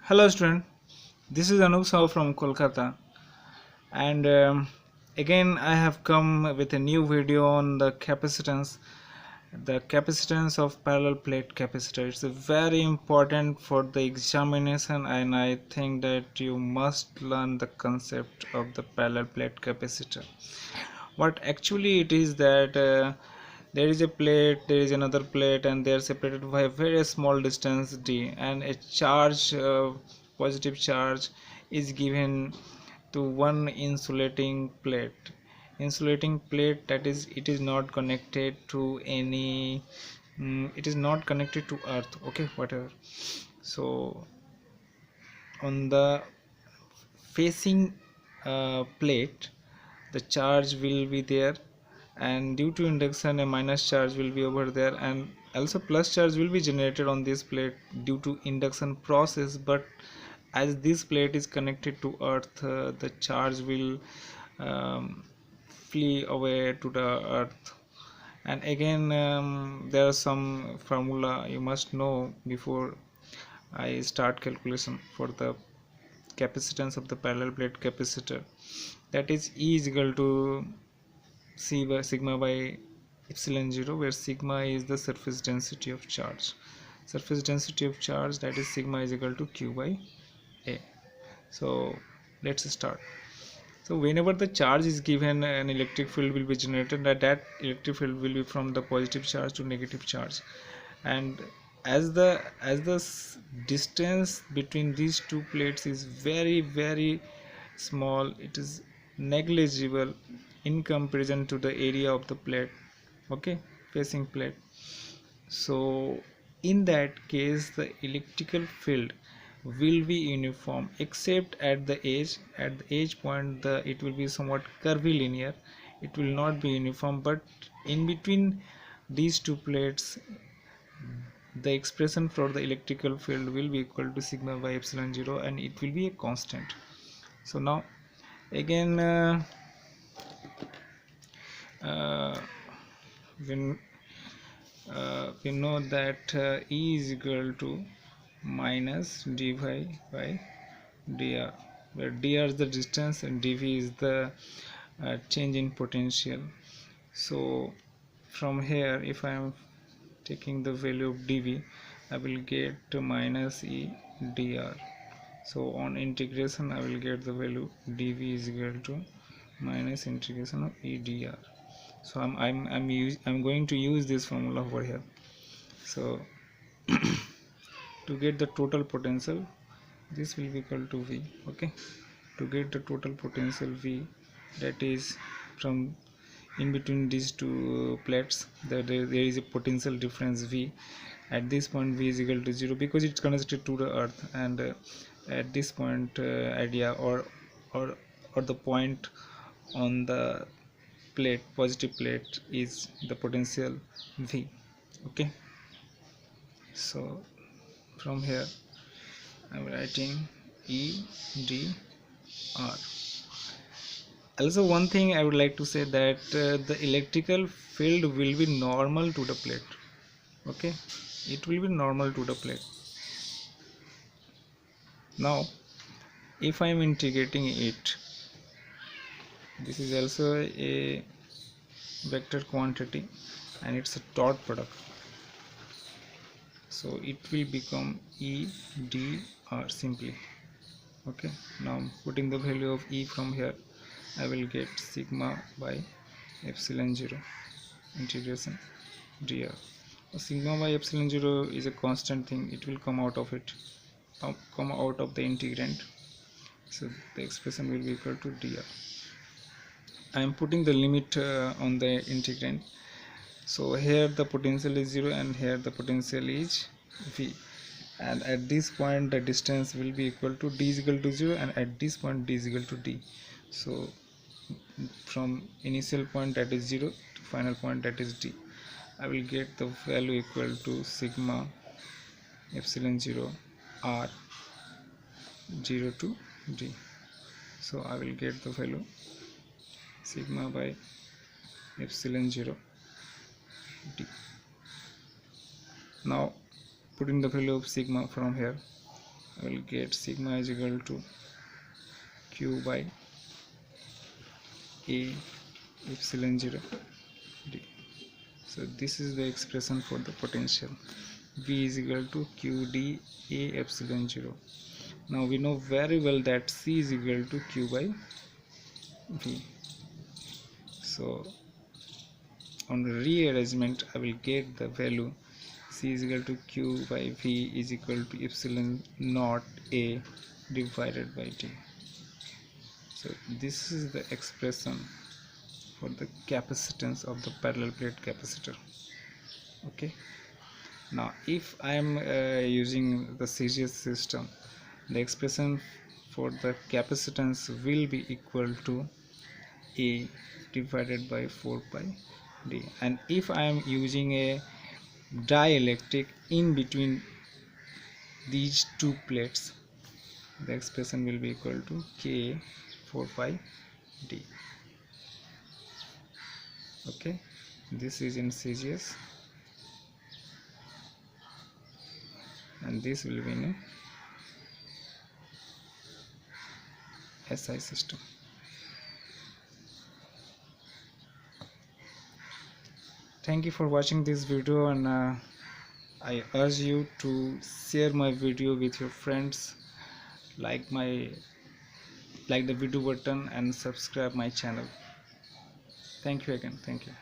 Hello student, this is Anup Sahu from Kolkata, and again I have come with a new video on the capacitance of parallel plate capacitor. It's very important for the examination, and I think that you must learn the concept of the parallel plate capacitor. What actually it is that there is a plate, there is another plate, and they are separated by a very small distance d, and a charge, positive charge, is given to one insulating plate, that is, it is not connected to any it is not connected to earth, okay, whatever. So on the facing plate, the charge will be there, and due to induction a minus charge will be over there, and also plus charge will be generated on this plate due to induction process. But as this plate is connected to earth, the charge will flee away to the earth. And again, there are some formula you must know before I start calculation for the capacitance of the parallel plate capacitor. That is E is equal to C by sigma by epsilon 0, where sigma is the surface density of charge. Surface density of charge, that is sigma, is equal to Q by A. So let's start. So whenever the charge is given, an electric field will be generated. That electric field will be from the positive charge to negative charge, and as the distance between these two plates is very small, it is negligible in comparison to the area of the plate, okay, facing plate. So in that case, the electrical field will be uniform, except at the edge point, it will be somewhat curvilinear, it will not be uniform. But in between these two plates, the expression for the electrical field will be equal to sigma by epsilon 0, and it will be a constant. So now again, uh, when we know that E is equal to minus dv by dr, where dr is the distance and dv is the change in potential. So from here, if I am taking the value of dv, I will get minus E dr. So on integration, I will get the value dv is equal to minus integration of E dr. So I'm going to use this formula over here. So to get the total potential, this will be equal to V, okay. To get the total potential V, that is from in between these two plates, there is a potential difference V. At this point, V is equal to 0 because it's connected to the earth, and at this point, idea or the point on the plate, positive plate, is the potential V, okay. So from here I'm writing E D R. Also, one thing I would like to say, that the electrical field will be normal to the plate, okay, it will be normal to the plate. Now if I am integrating it, this is also a vector quantity and it's a dot product, so it will become E D R simply, okay. Now putting the value of E from here, I will get sigma by epsilon 0 integration dr. Sigma by epsilon 0 is a constant thing, it will come out of the integrand, so the expression will be equal to dr. I am putting the limit on the integrand. So here the potential is 0 and here the potential is V, and at this point the distance will be equal to d is equal to 0, and at this point d is equal to d. So from initial point, that is 0, to final point, that is d, I will get the value equal to sigma epsilon 0 r 0 to d. So I will get the value sigma by epsilon 0 d. Now putting the value of sigma from here, I will get sigma is equal to Q by A epsilon 0 d. So this is the expression for the potential. V is equal to Q d A epsilon 0. Now we know very well that C is equal to Q by V. So on rearrangement I will get the value C is equal to Q by V is equal to epsilon naught A divided by D. So this is the expression for the capacitance of the parallel plate capacitor. Okay, now if I am using the series system, the expression for the capacitance will be equal to A divided by 4 pi D, and if I am using a dielectric in between these two plates, the expression will be equal to K 4 pi D. Okay, this is in series and this will be in a SI system. Thank you for watching this video, and I urge you to share my video with your friends, like the video button and subscribe my channel. Thank you again. Thank you.